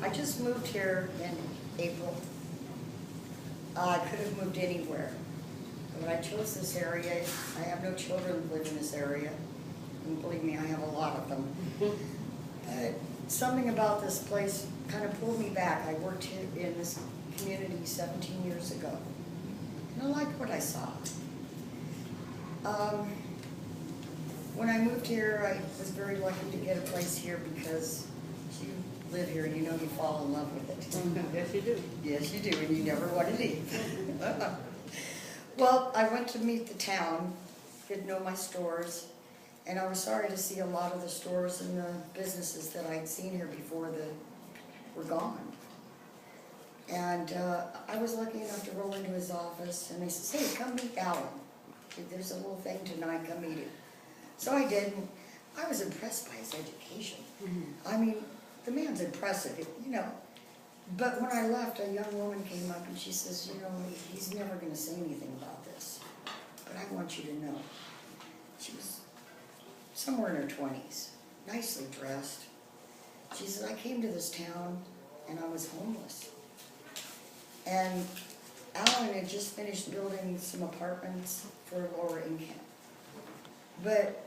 I just moved here in April. I could have moved anywhere, but I chose this area. I have no children that live in this area, and believe me, I have a lot of them. Something about this place kind of pulled me back. I worked here in this community 17 years ago, and I liked what I saw. When I moved here, I was very lucky to get a place here because you live here and you know you fall in love with it. Yes, you do. Yes, you do, and you never want to leave. Well, I went to meet the town, didn't know my stores, and I was sorry to see a lot of the stores and the businesses that I'd seen here before that were gone. And I was lucky enough to roll into his office, and they said, "Hey, come meet Alan. There's a little thing tonight, come meet him." So I did, and I was impressed by his education. I mean, the man's impressive, you know. But when I left, a young woman came up and she says, "You know, he's never going to say anything about this, but I want you to know." She was somewhere in her 20s, nicely dressed. She said, "I came to this town and I was homeless. And Alan had just finished building some apartments for lower income. But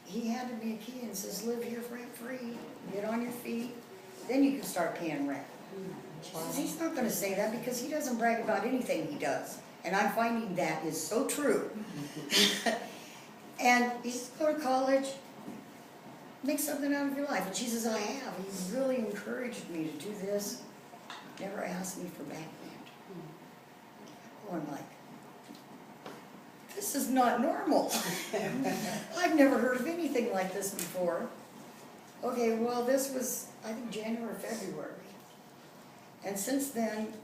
he handed me a key and says, live here rent free, get on your feet, then you can start paying rent." She says, he's not going to say that because he doesn't brag about anything he does. And I'm finding that is so true. And he says, go to college, make something out of your life. And she says, I have. He really encouraged me to do this, never asked me for background. Oh, I'm like, this is not normal. I've never heard of anything like this before. Okay, well, this was, I think, January or February. And since then,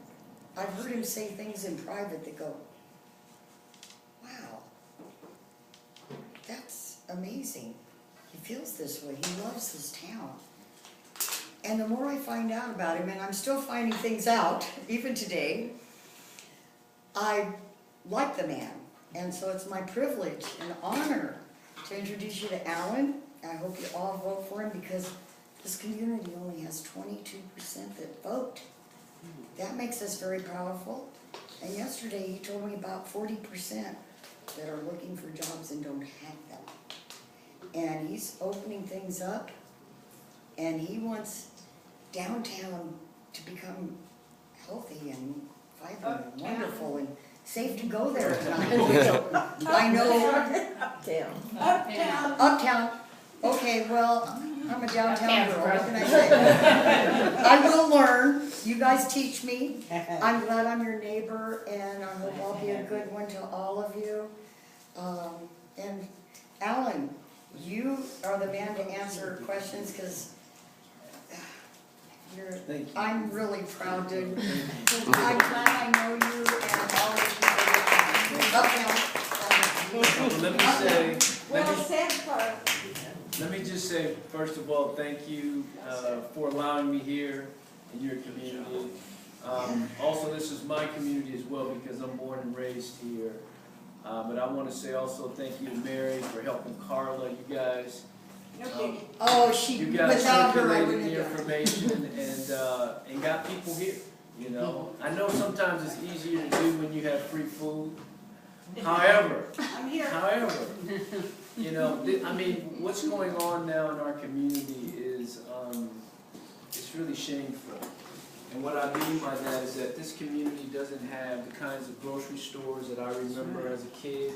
I've heard him say things in private that go, wow, that's amazing. He feels this way. He loves his town. And the more I find out about him, and I'm still finding things out, even today, I like the man. And so it's my privilege and honor to introduce you to Alan. I hope you all vote for him because this community only has 22% that vote. That makes us very powerful. And yesterday he told me about 40% that are looking for jobs and don't have them. And he's opening things up, and he wants downtown to become healthy and vibrant and wonderful and safe to go there tonight. I know. Uptown. Uptown. Okay, well, I'm a downtown girl. What can I say? I will learn. You guys teach me. I'm glad I'm your neighbor, and I hope I'll be a good one to all of you. And Alan, you are the man to answer questions because I'm really proud to. I'm glad I know you and all of you. Let me just say, first of all, thank you for allowing me here in your community. Also, this is my community as well because I'm born and raised here. But I want to say also thank you to Mary for helping Carla, you guys. You guys circulated the information and got people here. You know, I know sometimes it's easier to do when you have free food. However, you know, I mean, what's going on now in our community is it's really shameful. And what I mean by that is that this community doesn't have the kinds of grocery stores that I remember as a kid,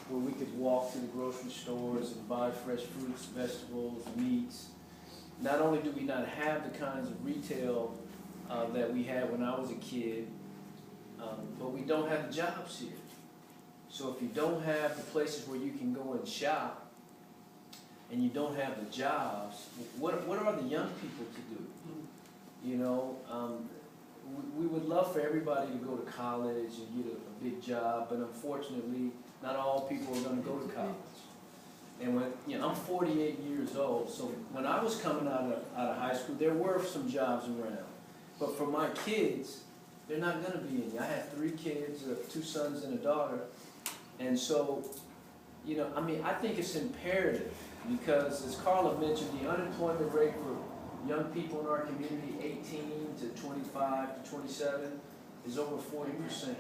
where we could walk to the grocery stores and buy fresh fruits, vegetables, meats. Not only do we not have the kinds of retail that we had when I was a kid, but we don't have the jobs here. So if you don't have the places where you can go and shop, and you don't have the jobs, what are the young people to do? You know, we would love for everybody to go to college and get a big job, but unfortunately, not all people are going to go to college. And when, you know, I'm 48 years old, so when I was coming out of high school, there were some jobs around. But for my kids, they're not going to be any. I have 3 kids, 2 sons and a daughter. And so, you know, I mean, I think it's imperative because, as Carla mentioned, the unemployment rate for young people in our community, 18 25 to 27 is over 40%.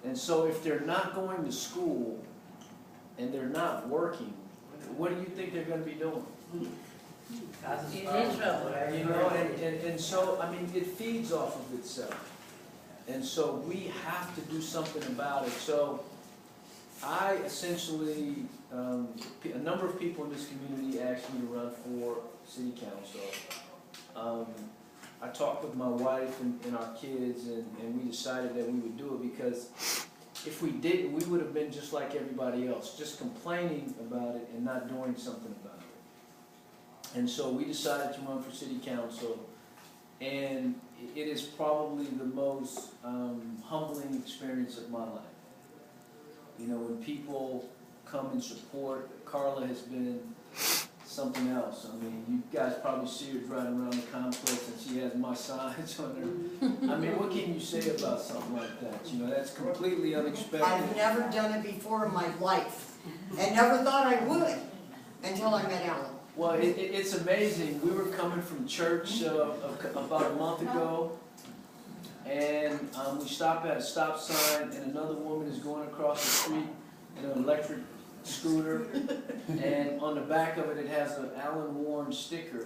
And so if they're not going to school and they're not working, what do you think they're going to be doing? He's in trouble. You know, and so, I mean, it feeds off of itself. And so we have to do something about it. So I essentially, a number of people in this community asked me to run for city council. I talked with my wife and our kids, and we decided that we would do it because if we didn't, we would have been just like everybody else, just complaining about it and not doing something about it. And so we decided to run for city council, and it is probably the most humbling experience of my life. You know, when people come and support, Carla has been something else. I mean, you guys probably see her driving around the complex and she has my signs on her. I mean, what can you say about something like that? You know, that's completely unexpected. I've never done it before in my life, and never thought I would, until I met Alan. Well, it's amazing. We were coming from church about a month ago, and we stopped at a stop sign, and another woman is going across the street in an electric scooter, and on the back of it, it has an Alan Warren sticker,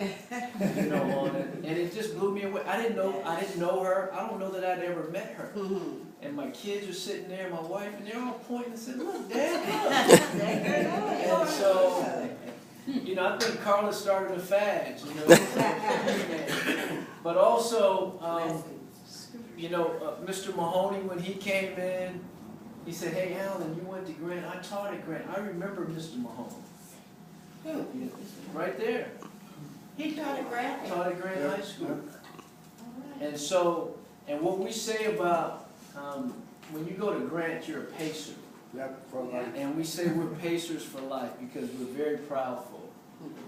you know, on it, and it just blew me away. I didn't know her. I don't know that I'd ever met her. And my kids are sitting there, my wife, and they're all pointing and saying, "Look, Dad, look." And so, you know, I think Carla started a fad, you know. But also, you know, Mr. Mahoney, when he came in, he said, "Hey, Alan, you went to Grant. I taught at Grant. I remember Mr. Mahoney." Who? Right there. He taught at Grant. Taught at Grant High School. And so, and what we say about, when you go to Grant, you're a pacer. Yep, for life. And we say we're pacers for life because we're very proudful.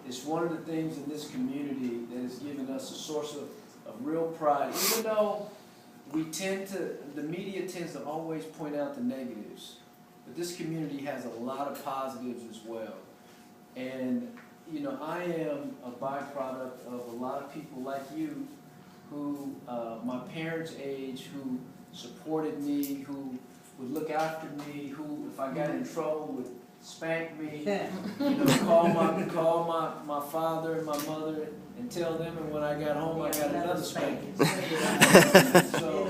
It's one of the things in this community that has given us a source of real pride. Even though we the media tends to always point out the negatives, but this community has a lot of positives as well. And, you know, I am a byproduct of a lot of people like you who, my parents' age, who supported me, who would look after me, who, if I got in trouble, would spank me, you know, call my father and my mother and tell them, and when I got home, I got another spanking. So,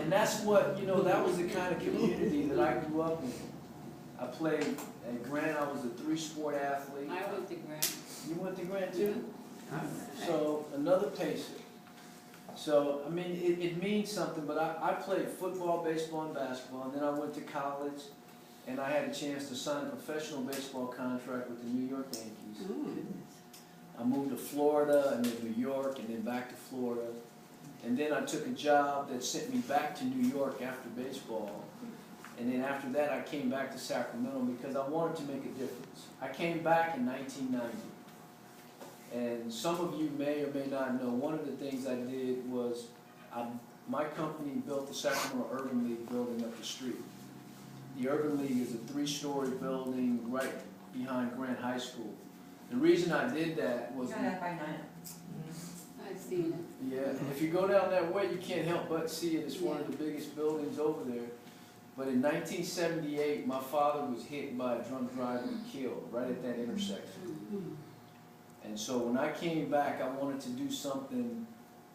and that's what, you know, that was the kind of community that I grew up in. I played at Grant. I was a 3-sport athlete. I went to Grant. You went to Grant too? So, another pacer. So, I mean, it means something, but I played football, baseball, and basketball, and then I went to college, and I had a chance to sign a professional baseball contract with the New York Yankees. I moved to Florida, and then New York, and then back to Florida. And then I took a job that sent me back to New York after baseball. And then after that, I came back to Sacramento because I wanted to make a difference. I came back in 1990. And some of you may or may not know, one of the things I did was my company built the Sacramento Urban League building up the street. The Urban League is a 3-story building right behind Grant High School. The reason I did that was... I've seen it. Yeah, if you go down that way, you can't help but see it. It's one of the biggest buildings over there. But in 1978, my father was hit by a drunk driver and killed right at that intersection. And so when I came back, I wanted to do something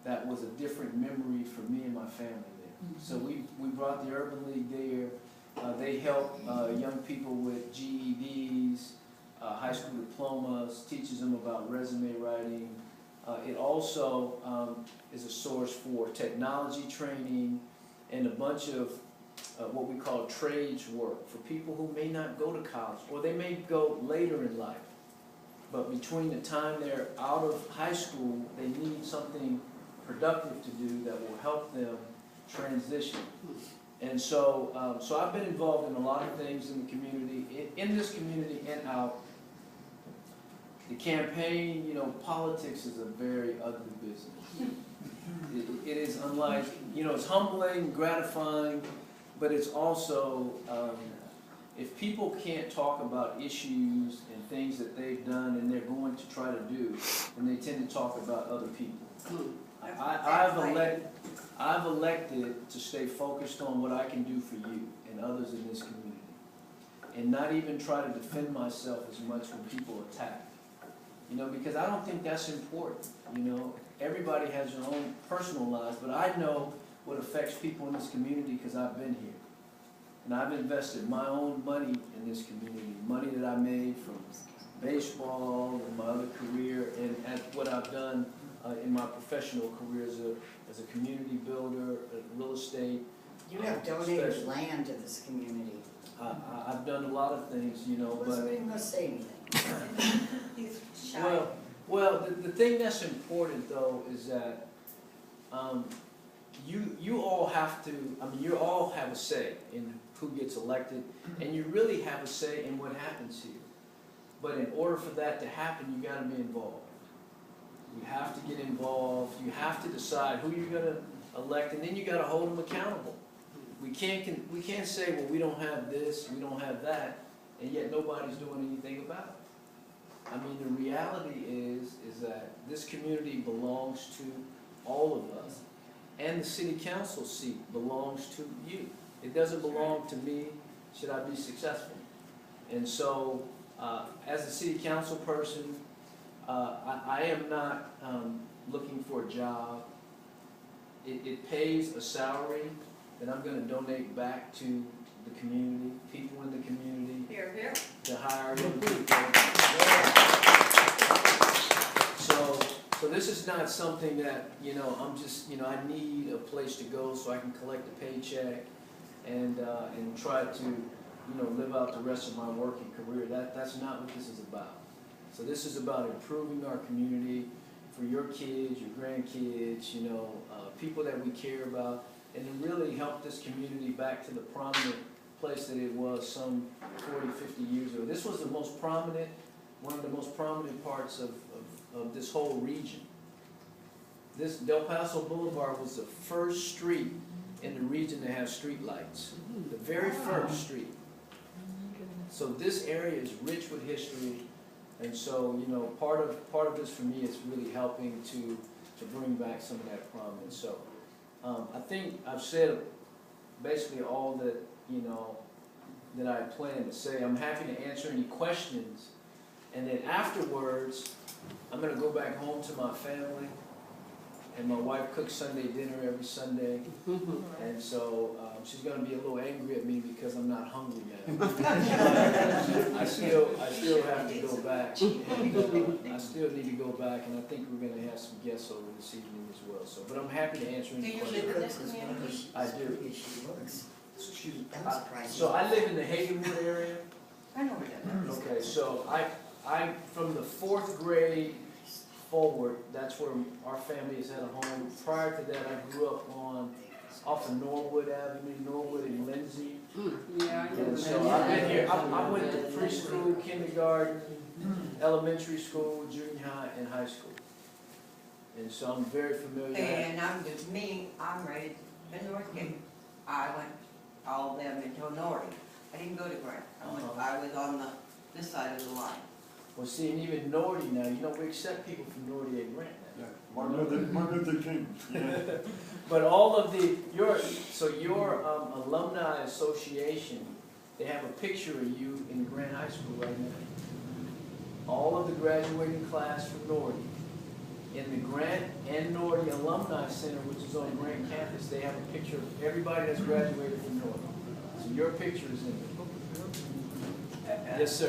that was a different memory for me and my family there. So we brought the Urban League there. They help young people with GEDs, high school diplomas, teaches them about resume writing. It also is a source for technology training and a bunch of what we call trades work for people who may not go to college, or they may go later in life. But between the time they're out of high school, they need something productive to do that will help them transition. And so, so I've been involved in a lot of things in the community, in this community and out. The campaign, you know, politics is a very ugly business. It is unlike, you know, it's humbling, gratifying, but it's also, if people can't talk about issues and things that they've done and they're going to try to do, then they tend to talk about other people. I've elected to stay focused on what I can do for you and others in this community. And not even try to defend myself as much when people attack. You know, because I don't think that's important, you know. Everybody has their own personal lives, but I know what affects people in this community because I've been here. And I've invested my own money in this community, money that I made from baseball and my other career, and at what I've done in my professional career as a community builder, real estate. You have donated land to this community. I've done a lot of things, you know, Wasn't but... even gonna say anything. He's shy. Well, the thing that's important though is that you all have to, you all have a say in who gets elected, and you really have a say in what happens here. But in order for that to happen, you gotta be involved. You have to get involved, you have to decide who you're gonna elect, and then you gotta hold them accountable. We can't say, well, we don't have this, we don't have that, and yet nobody's doing anything about it. I mean, the reality is that this community belongs to all of us, and the city council seat belongs to you. It doesn't belong to me, should I be successful. And so, as a city council person, I am not looking for a job. It pays a salary that I'm going to donate back to the community, people in the community, Here, here. to hire young people. So this is not something that, you know, I'm just, you know, I need a place to go so I can collect a paycheck and try to, you know, live out the rest of my working career. That's not what this is about. So this is about improving our community for your kids, your grandkids, you know, people that we care about, and to really help this community back to the prominent place that it was some 40, 50 years ago. This was the most prominent, one of the most prominent parts of this whole region. This Del Paso Boulevard was the first street in the region to have street lights. The very first street. So this area is rich with history, and so, you know, part of this for me is really helping to bring back some of that prominence. So I think I've said basically all that, you know, that I plan to say. I'm happy to answer any questions, and then afterwards I'm going to go back home to my family, and my wife cooks Sunday dinner every Sunday, and so she's going to be a little angry at me because I'm not hungry now. I still have to go back, and I still need to go back, and I think we're going to have some guests over this evening as well. So, but I'm happy to answer any Do you questions. live in this community? I do. She looks. Excuse me. That was surprising. So I live in the Hagenwood area. I know where that is. Okay, so I from the 4th grade forward, that's where our family has had a home. Prior to that, I grew up off of Norwood Avenue, Norwood and Lindsay. Yeah, I know And where so that I've been is. here, I went to preschool, kindergarten, elementary school, junior high, and high school. And so I'm very familiar. And I'm raised in Northgate. I went all of them until Norty. I didn't go to Grant. I was on this side of the line. Well, see, and even Norty now, you know, we accept people from Norty at Grant now. Martin Luther King. Yeah. But all of your alumni association, they have a picture of you in Grant High School right now. All of the graduating class from Norty. In the Grant and Norty Alumni Center, which is on Grant campus, they have a picture of everybody that's graduated from Norty. So your picture is in there. Yes, sir.